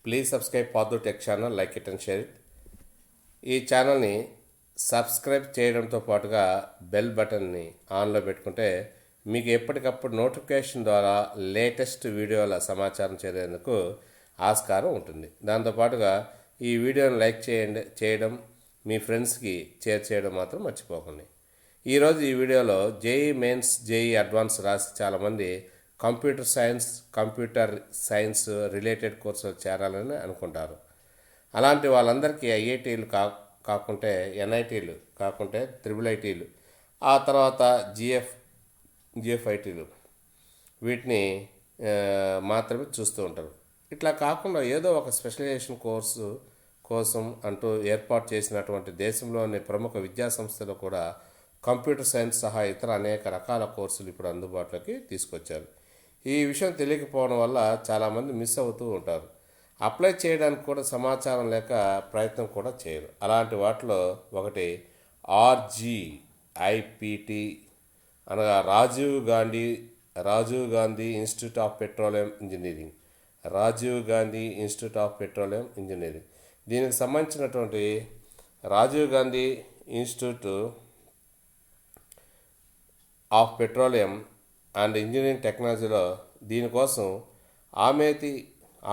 Please subscribe పాదు tech channel, like it and share it. ఈ ఛానల్ని సబ్స్క్రైబ్ చేయడంతో పాటుగా బెల్ బటన్ని ఆన్లో పెట్టుకుంటే మీకు ఎప్పటికప్పుడు నోటిఫికేషన్ ద్వారా లేటెస్ట్ వీడియోల సమాచారం చేరేందుకు ఆస్కారం ఉంటుంది. దాంతోపాటుగా ఈ వీడియోని లైక్ చేయడం మీ ఫ్రెండ్స్కి షేర్ చేయడం మాత్రం మర్చిపోకండి. ఈరోజు ఈ వీడియోలో జేఈ మెయిన్స్, జేఈ అడ్వాన్స్ రాసి చాలామంది కంప్యూటర్ సైన్స్ రిలేటెడ్ కోర్సులు చేరాలని అనుకుంటారు. అలాంటి వాళ్ళందరికీ ఐఐటీలు కాకుంటే ఎన్ఐటీలు, కాకుంటే IIITలు, ఆ తర్వాత జిఎఫ్ఐటీలు వీటిని మాత్రమే చూస్తూ ఉంటారు. ఇట్లా కాకుండా ఏదో ఒక స్పెషలైజేషన్ కోర్సు కోసం అంటూ ఏర్పాటు చేసినటువంటి దేశంలోని ప్రముఖ విద్యాసంస్థలు కూడా కంప్యూటర్ సైన్స్ సహా ఇతర అనేక రకాల కోర్సులు ఇప్పుడు అందుబాటులోకి తీసుకొచ్చారు. ఈ విషయం తెలియకపోవడం వల్ల చాలామంది మిస్ అవుతూ ఉంటారు. అప్లై చేయడానికి కూడా సమాచారం లేక ప్రయత్నం కూడా చేయరు. అలాంటి వాటిలో ఒకటి RGIPT అనగా Rajiv Gandhi institute of petroleum engineering. దీనికి సంబంధించినటువంటి Rajiv Gandhi institute of petroleum and engineering టెక్నాలజీలో దీనికోసం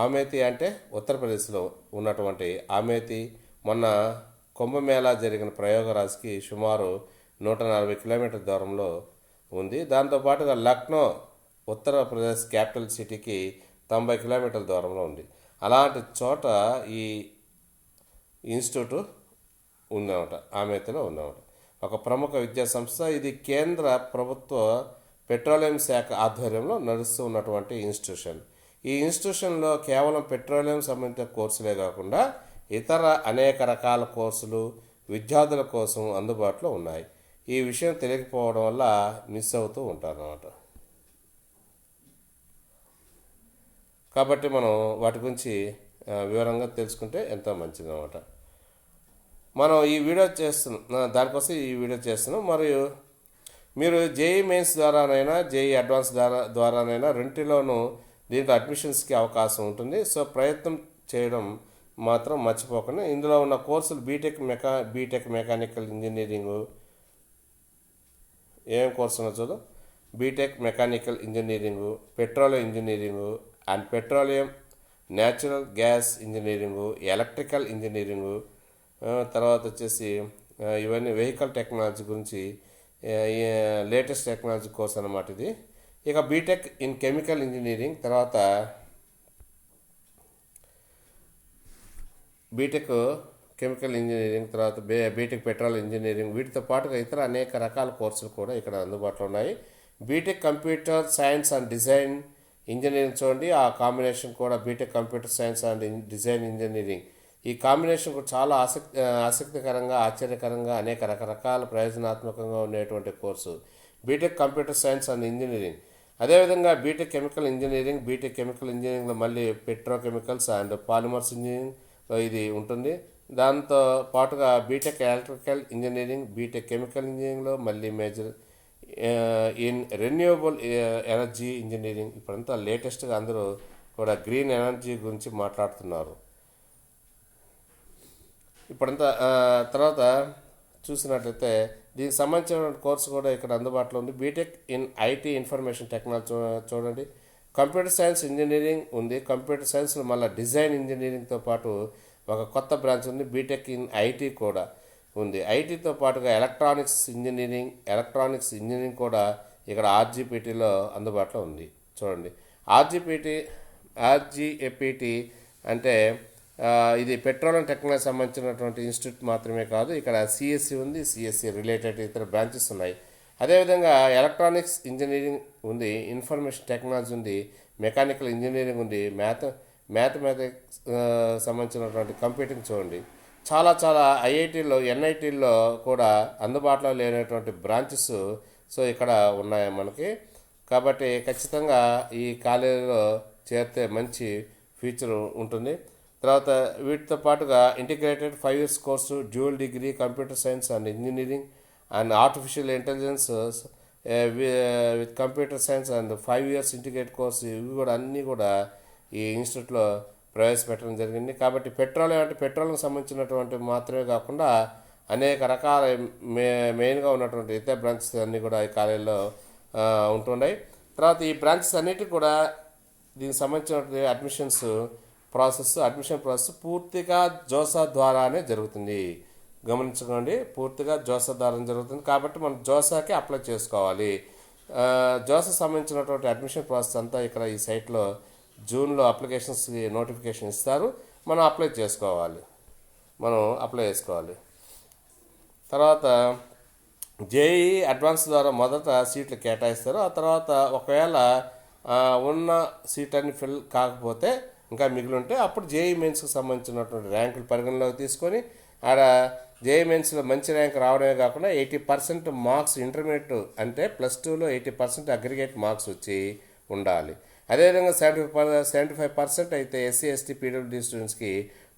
ఆమేతి అంటే ఉత్తరప్రదేశ్లో ఉన్నటువంటి ఆమేతి మొన్న కుంభమేళా జరిగిన ప్రయోగరాజ్కి సుమారు 140 కిలోమీటర్ల దూరంలో ఉంది. దాంతోపాటుగా లక్నో ఉత్తరప్రదేశ్ క్యాపిటల్ సిటీకి 90 కిలోమీటర్ల దూరంలో ఉంది. అలాంటి చోట ఈ ఇన్స్టిట్యూట్ ఉందన్నమాట, ఆమేతిలో ఉందన్నమాట. ఒక ప్రముఖ విద్యా సంస్థ ఇది. కేంద్ర ప్రభుత్వ పెట్రోలియం శాఖ ఆధ్వర్యంలో నడుస్తూ ఉన్నటువంటి ఇన్స్టిట్యూషన్. ఈ ఇన్స్టిట్యూషన్లో కేవలం పెట్రోలియం సంబంధిత కోర్సులే కాకుండా ఇతర అనేక రకాల కోర్సులు విద్యార్థుల కోసం అందుబాటులో ఉన్నాయి. ఈ విషయం తెలియకపోవడం వల్ల మిస్ అవుతూ ఉంటారు అన్నమాట. కాబట్టి మనం వాటి గురించి వివరంగా తెలుసుకుంటే ఎంతో మంచిది అన్నమాట. మనం ఈ వీడియో దానికోసం ఈ వీడియో చేస్తున్నాం. మరియు మీరు జేఈ మెయిన్స్ ద్వారానైనా జేఈ అడ్వాన్స్ ద్వారానైనా రెంటిలోనూ దీంట్లో అడ్మిషన్స్కి అవకాశం ఉంటుంది. సో ప్రయత్నం చేయడం మాత్రం మర్చిపోకండి. ఇందులో ఉన్న కోర్సులు బీటెక్ మెకానికల్ ఇంజనీరింగు, ఏమేమి కోర్సు ఉన్నో చూద్దాం. B Tech mechanical engineering, petroleum engineering and petroleum natural gas engineering, electrical engineering, తర్వాత వచ్చేసి ఇవన్నీ వెహికల్ టెక్నాలజీ గురించి లేటెస్ట్ టెక్నాలజీ కోర్స్ అన్నమాట ఇది. ఇక బీటెక్ ఇన్ కెమికల్ ఇంజనీరింగ్, తర్వాత బీటెక్ కెమికల్ ఇంజనీరింగ్, తర్వాత బీటెక్ పెట్రోల్ ఇంజనీరింగ్, వీటితో పాటుగా ఇతర అనేక రకాల కోర్సులు కూడా ఇక్కడ అందుబాటులో ఉన్నాయి. B Tech computer science and design engineering చూడండి, ఆ కాంబినేషన్ కూడా B Tech computer science and design engineering. ఈ కాంబినేషన్ కూడా చాలా ఆసక్తికరంగా, ఆశ్చర్యకరంగా, అనేక రకరకాల ప్రయోజనాత్మకంగా ఉండేటువంటి course B Tech computer science and engineering. అదేవిధంగా బీటెక్ కెమికల్ ఇంజనీరింగ్లో మళ్ళీ పెట్రోకెమికల్స్ అండ్ పాలిమర్స్ ఇంజనీరింగ్ ఇది ఉంటుంది. దాంతో పాటుగా B Tech electrical engineering, B Tech chemical ఇంజనీరింగ్లో మళ్ళీ major in renewable energy engineering. ఇప్పుడంతా లేటెస్ట్గా అందరూ కూడా గ్రీన్ ఎనర్జీ గురించి మాట్లాడుతున్నారు. ఇప్పుడంతా తర్వాత చూసినట్లయితే దీనికి సంబంధించిన కోర్సు కూడా ఇక్కడ అందుబాటులో ఉంది. B Tech in IT information technology చూడండి. కంప్యూటర్ సైన్స్ ఇంజనీరింగ్ ఉంది. కంప్యూటర్ సైన్స్లో మళ్ళీ డిజైన్ ఇంజనీరింగ్తో పాటు ఒక కొత్త బ్రాంచ్ ఉంది, బీటెక్ ఇన్ ఐటీ కూడా ఉంది. ఐటీతో పాటుగా ఎలక్ట్రానిక్స్ ఇంజనీరింగ్ కూడా ఇక్కడ RGPTలో అందుబాటులో ఉంది. చూడండి, RGPT అంటే ఇది పెట్రోలియం టెక్నాలజీ సంబంధించినటువంటి ఇన్స్టిట్యూట్ మాత్రమే కాదు, ఇక్కడ CSE ఉంది, CSE రిలేటెడ్ ఇతర బ్రాంచెస్ ఉన్నాయి. అదేవిధంగా ఎలక్ట్రానిక్స్ ఇంజనీరింగ్ ఉంది, ఇన్ఫర్మేషన్ టెక్నాలజీ ఉంది, మెకానికల్ ఇంజనీరింగ్ ఉంది, మ్యాథమెటిక్స్ సంబంధించినటువంటి కంప్యూటింగ్ చూడండి. చాలా ఐఐటీల్లో, ఎన్ఐటీల్లో కూడా అందుబాటులో లేనటువంటి బ్రాంచెస్ సో ఇక్కడ ఉన్నాయి మనకి. కాబట్టి ఖచ్చితంగా ఈ కాలేజీలో చేరితే మంచి ఫ్యూచర్ ఉంటుంది. తర్వాత వీటితో పాటుగా integrated 5 years course, dual degree computer science and engineering and artificial intelligence with computer science and 5 years integrated course, ఇవి కూడా అన్నీ కూడా ఈ ఇన్స్టిట్యూట్లో ప్రవేశపెట్టడం జరిగింది. కాబట్టి పెట్రోలియం అంటే పెట్రోల్కి సంబంధించినటువంటి మాత్రమే కాకుండా అనేక రకాల మెయిన్గా ఉన్నటువంటి ఇతర బ్రాంచెస్ అన్నీ కూడా ఈ కాలేజీలో ఉంటున్నాయి. తర్వాత ఈ బ్రాంచెస్ అన్నిటికీ కూడా దీనికి సంబంధించినటువంటి అడ్మిషన్ ప్రాసెస్ పూర్తిగా జోసా ద్వారానే జరుగుతుంది. గమనించుకోండి, పూర్తిగా జోసా ద్వారా జరుగుతుంది. కాబట్టి మనం జోసాకి అప్లై చేసుకోవాలి. జోసా సంబంధించినటువంటి అడ్మిషన్ ప్రాసెస్ అంతా ఇక్కడ ఈ సైట్లో జూన్లో అప్లికేషన్స్కి నోటిఫికేషన్ ఇస్తారు. మనం అప్లై చేసుకోవాలి. తర్వాత జేఈ అడ్వాన్స్ ద్వారా మొదట సీట్లు కేటాయిస్తారు. ఆ తర్వాత ఒకవేళ ఉన్న సీట్లన్నీ ఫిల్ కాకపోతే ఇంకా మిగిలి ఉంటే అప్పుడు జేఈ మెయిన్స్కి సంబంధించినటువంటి ర్యాంకులు పరిగణలోకి తీసుకొని ఆడ జేఈ మెయిన్స్లో మంచి ర్యాంక్ రావడమే కాకుండా 80% మార్క్స్ ఇంటర్మీడియట్ అంటే +2లో 80% అగ్రిగేట్ మార్క్స్ వచ్చి ఉండాలి. అదేవిధంగా 75% అయితే ఎస్సీ ఎస్టీ పీడబ్ల్యూడీ స్టూడెంట్స్కి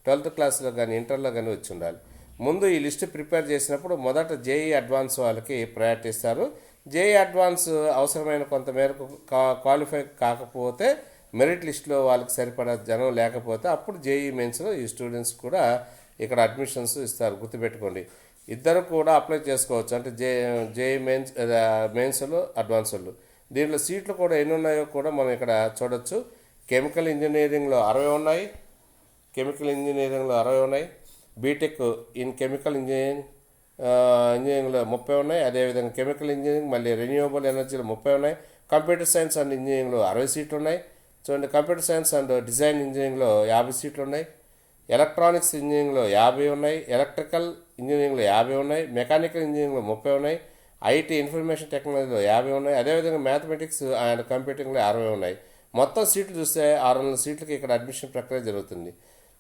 12th క్లాస్లో కానీ ఇంటర్లో కానీ వచ్చి ఉండాలి. ముందు ఈ లిస్ట్ ప్రిపేర్ చేసినప్పుడు మొదట జేఈ అడ్వాన్స్ వాళ్ళకి ప్రయారిటీ ఇస్తారు. జేఈ అడ్వాన్స్ అవసరమైన కొంత మేరకు క్వాలిఫై కాకపోతే మెరిట్ లిస్ట్లో వాళ్ళకి సరిపడా జనం లేకపోతే అప్పుడు జేఈ మెయిన్స్లో ఈ స్టూడెంట్స్ కూడా ఇక్కడ అడ్మిషన్స్ ఇస్తారు. గుర్తుపెట్టుకోండి, ఇద్దరు కూడా అప్లై చేసుకోవచ్చు. అంటే జేఈ మెయిన్స్లో అడ్వాన్స్లు. దీంట్లో సీట్లు కూడా ఎన్ని ఉన్నాయో కూడా మనం ఇక్కడ చూడొచ్చు. కెమికల్ ఇంజనీరింగ్లో 60 ఉన్నాయి. బీటెక్ ఇన్ కెమికల్ ఇంజనీరింగ్లో 30 ఉన్నాయి. అదేవిధంగా కెమికల్ ఇంజనీరింగ్ మళ్ళీ రెన్యూవబుల్ ఎనర్జీలో 30 ఉన్నాయి. కంప్యూటర్ సైన్స్ అండ్ ఇంజనీరింగ్లో 60 సీట్లు ఉన్నాయి. చూడండి, కంప్యూటర్ సైన్స్ అండ్ డిజైన్ ఇంజనీరింగ్లో 50 సీట్లు ఉన్నాయి. ఎలక్ట్రానిక్స్ ఇంజనీరింగ్లో 50 ఉన్నాయి. ఎలక్ట్రికల్ ఇంజనీరింగ్లో 50 ఉన్నాయి. మెకానికల్ ఇంజనీరింగ్లో 30 ఉన్నాయి. ఐటీ ఇన్ఫర్మేషన్ టెక్నాలజీలో 50 ఉన్నాయి. అదేవిధంగా మ్యాథమెటిక్స్ అండ్ కంప్యూటింగ్లో 60 ఉన్నాయి. మొత్తం సీట్లు చూస్తే 600 సీట్లకి ఇక్కడ అడ్మిషన్ ప్రక్రియ జరుగుతుంది.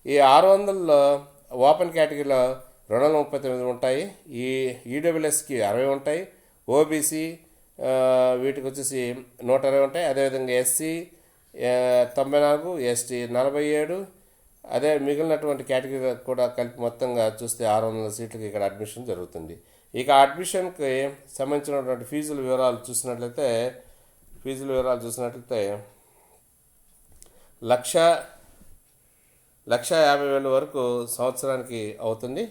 ఈ 600లో ఓపెన్ కేటగిరీలో 239 ఉంటాయి. ఈ ఈడబ్ల్యూఎస్కి 60 ఉంటాయి. ఓబీసీ వీటికి వచ్చేసి 120 ఉంటాయి. అదేవిధంగా ఎస్సీ 94, ఎస్టీ 47, అదే మిగిలినటువంటి కేటగిరీ కూడా కలిపి మొత్తంగా చూస్తే 600 సీట్లకి ఇక్కడ అడ్మిషన్ జరుగుతుంది. ఇక అడ్మిషన్కి సంబంధించినటువంటి ఫీజుల వివరాలు చూసినట్లయితే 1,50,000 వరకు సంవత్సరానికి అవుతుంది.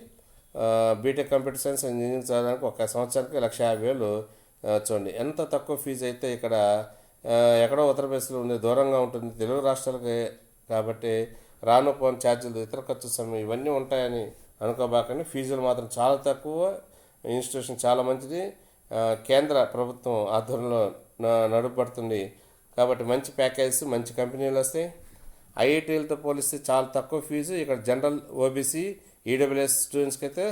బీటెక్ కంప్యూటర్ సైన్స్ ఇంజనీరింగ్ చదవడానికి ఒక సంవత్సరానికి 1,50,000. చూడండి ఎంత తక్కువ ఫీజు అయితే ఇక్కడ. ఎక్కడో ఉత్తరప్రదేశ్లో ఉండే దూరంగా ఉంటుంది తెలుగు రాష్ట్రాలకి, కాబట్టి రాను పోని ఛార్జీలు, ఇతర ఖర్చు సమయం ఇవన్నీ ఉంటాయని అనుకోబాకండి. ఫీజులు మాత్రం చాలా తక్కువ. ఇన్స్టిట్యూషన్ చాలా మంచిది. కేంద్ర ప్రభుత్వం ఆధ్వర్యంలో నడుపడుతుంది. కాబట్టి మంచి ప్యాకేజెస్, మంచి కంపెనీలు వస్తాయి. ఐఐటీలతో పోలిస్తే చాలా తక్కువ ఫీజు. ఇక్కడ జనరల్, ఓబీసీ, ఈడబ్ల్యూఎస్ స్టూడెంట్స్కి అయితే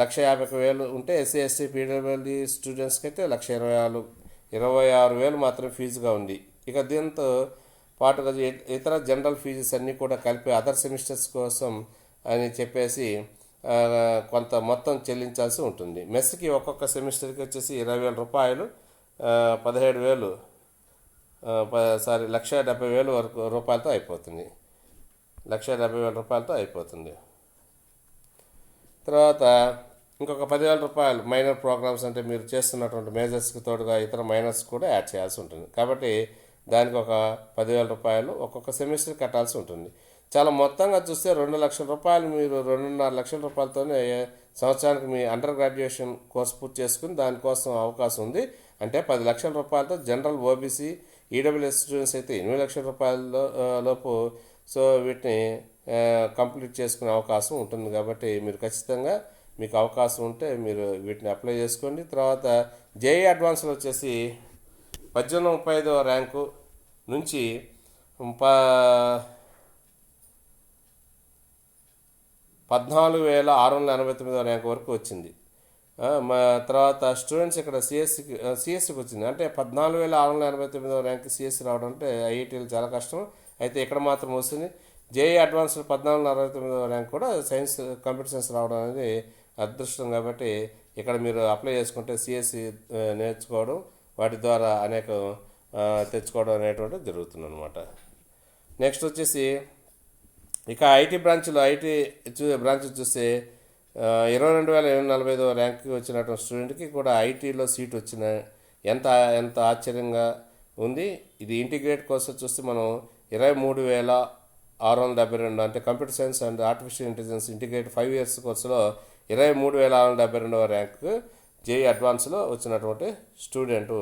1,50,000 ఉంటే ఎస్సీ ఎస్టీ పీడబ్ల్యూడీ స్టూడెంట్స్కి అయితే 1,26,000 మాత్రం ఫీజుగా ఉంది. ఇక దీంతో పాటుగా ఇతర జనరల్ ఫీజెస్ అన్నీ కూడా కలిపి అదర్ సెమిస్టర్స్ కోసం అని చెప్పేసి కొంత మొత్తం చెల్లించాల్సి ఉంటుంది. మెస్కి ఒక్కొక్క సెమిస్టర్కి వచ్చేసి 20,000 రూపాయలు, 17,000 1,70,000 వరకు రూపాయలతో అయిపోతుంది. 1,70,000 రూపాయలతో అయిపోతుంది. తర్వాత ఇంకొక 10,000 రూపాయలు మైనర్ ప్రోగ్రామ్స్, అంటే మీరు చేస్తున్నటువంటి మేజర్స్కి తోడుగా ఇతర మైనర్స్ కూడా యాడ్ చేయాల్సి ఉంటుంది. కాబట్టి దానికి ఒక 10,000 రూపాయలు ఒక్కొక్క సెమిస్టర్ కట్టాల్సి ఉంటుంది. చాలా మొత్తంగా చూస్తే 2,00,000 రూపాయలు, మీరు 2.5 లక్షల రూపాయలతోనే సంవత్సరానికి మీ అండర్ గ్రాడ్యుయేషన్ కోర్స్ పూర్తి చేసుకుని దానికోసం అవకాశం ఉంది. అంటే 10 లక్షల రూపాయలతో జనరల్, ఓబీసీ, ఈడబ్ల్యూఎస్ స్టూడెంట్స్ అయితే 8 లక్షల రూపాయల లోపు సో వీటిని కంప్లీట్ చేసుకునే అవకాశం ఉంటుంది. కాబట్టి మీరు ఖచ్చితంగా మీకు అవకాశం ఉంటే మీరు వీటిని అప్లై చేసుకోండి. తర్వాత జేఈ అడ్వాన్స్లో వచ్చేసి 1835వ ర్యాంకు నుంచి 14,689వ ర్యాంకు వరకు వచ్చింది. తర్వాత స్టూడెంట్స్ ఇక్కడ సిఎస్సికి వచ్చింది. అంటే 14,689వ ర్యాంక్ సిఎస్సి రావడం అంటే ఐఐటీలు చాలా కష్టం. అయితే ఇక్కడ మాత్రం వస్తుంది. జేఈ అడ్వాన్స్ 14,69వ ర్యాంక్ కూడా సైన్స్, కంప్యూటర్ సైన్స్ రావడం అనేది అదృష్టం. కాబట్టి ఇక్కడ మీరు అప్లై చేసుకుంటే సిఎస్సి నేర్చుకోవడం, వాటి ద్వారా అనేక తెచ్చుకోవడం అనేటువంటిది జరుగుతుంది అనమాట. నెక్స్ట్ వచ్చేసి ఇక ఐటీ బ్రాంచ్ చూస్తే 22,845వ ర్యాంక్కి వచ్చినటువంటి స్టూడెంట్కి కూడా ఐటీలో సీట్ వచ్చిన ఎంత ఆశ్చర్యంగా ఉంది. ఇది ఇంటిగ్రేట్ కోర్స్ చూస్తే మనం 23,000 672 అంటే computer science and artificial intelligence integrated 5 years కోర్సులో 23,672వ ర్యాంకు జేఈ అడ్వాన్స్లో వచ్చినటువంటి స్టూడెంట్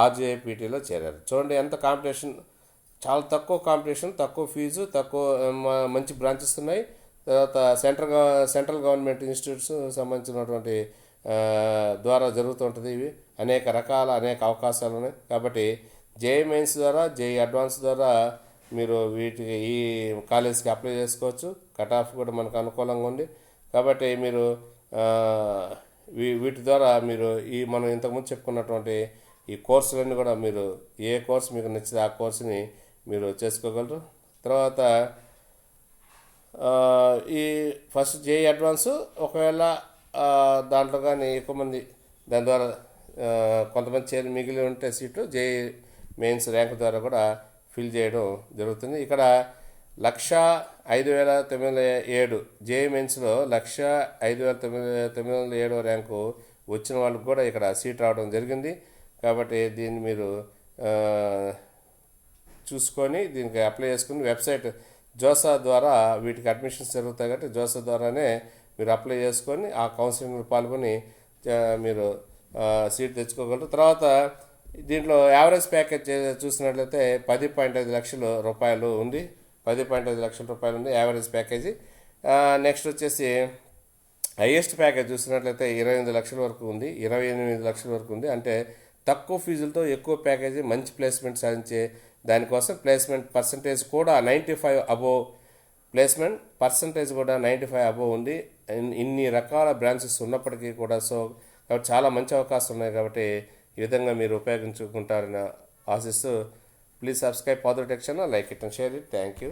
ఆర్జేపీటీలో చేరారు. చూడండి ఎంత కాంపిటీషన్, చాలా తక్కువ కాంపిటీషన్, తక్కువ ఫీజు, తక్కువ మంచి బ్రాంచెస్ ఉన్నాయి. తర్వాత సెంట్రల్ గవర్నమెంట్ ఇన్స్టిట్యూట్స్ సంబంధించినటువంటి ద్వారా జరుగుతుంటుంది. ఇవి అనేక అవకాశాలు ఉన్నాయి. కాబట్టి జేఈ మెయిన్స్ ద్వారా, జేఈ అడ్వాన్స్ ద్వారా మీరు ఈ కాలేజ్కి అప్లై చేసుకోవచ్చు. కట్ ఆఫ్ కూడా మనకు అనుకూలంగా ఉంది. కాబట్టి మీరు వీటి ద్వారా మీరు మనం ఇంతకుముందు చెప్పుకున్నటువంటి ఈ కోర్సులన్నీ కూడా మీరు ఏ కోర్సు మీకు నచ్చితే ఆ కోర్సుని మీరు చేసుకోగలరు. తర్వాత ఈ ఫస్ట్ జేఈ అడ్వాన్స్ ఒకవేళ దాంట్లో కానీ ఎక్కువ మంది దాని ద్వారా కొంతమంది మిగిలి ఉంటే సీట్లు జేఈ మెయిన్స్ ర్యాంక్ ద్వారా కూడా ఫిల్ చేయడం జరుగుతుంది. ఇక్కడ 105,907 జేఈ మెయిన్స్లో 105,907 ర్యాంకు వచ్చిన వాళ్ళకు కూడా ఇక్కడ సీట్ రావడం జరిగింది. కాబట్టి దీన్ని మీరు చూసుకొని దీనికి అప్లై చేసుకుని వెబ్సైట్ జోసా ద్వారా వీటికి అడ్మిషన్స్ జరుగుతాయి. కాబట్టి జోసా ద్వారానే మీరు అప్లై చేసుకొని ఆ కౌన్సిలింగ్లో పాల్గొని మీరు సీట్ తెచ్చుకోగలరు. తర్వాత దీంట్లో యావరేజ్ ప్యాకేజ్ చూసినట్లయితే 10.5 లక్షల రూపాయలు ఉంది. 10.5 లక్షల రూపాయలు ఉంది యావరేజ్ ప్యాకేజీ. నెక్స్ట్ వచ్చేసి హైయెస్ట్ ప్యాకేజ్ చూసినట్లయితే 28 లక్షల వరకు ఉంది. 28 లక్షల వరకు ఉంది. అంటే తక్కువ ఫీజులతో ఎక్కువ ప్యాకేజీ, మంచి ప్లేస్మెంట్ సాధించే దానికోసం ప్లేస్మెంట్ పర్సంటేజ్ కూడా 95 అబోవ్, ప్లేస్మెంట్ పర్సంటేజ్ కూడా 95 అబోవ్ ఉంది. ఇన్ని రకాల బ్రాంచెస్ ఉన్నప్పటికీ కూడా కాబట్టి చాలా మంచి అవకాశం ఉన్నాయి. కాబట్టి ఈ విధంగా మీరు ఉపయోగించుకుంటారని ఆశిస్తూ ప్లీజ్ సబ్స్క్రైబ్ పాదర్ tech channel, like it and share it. Thank you.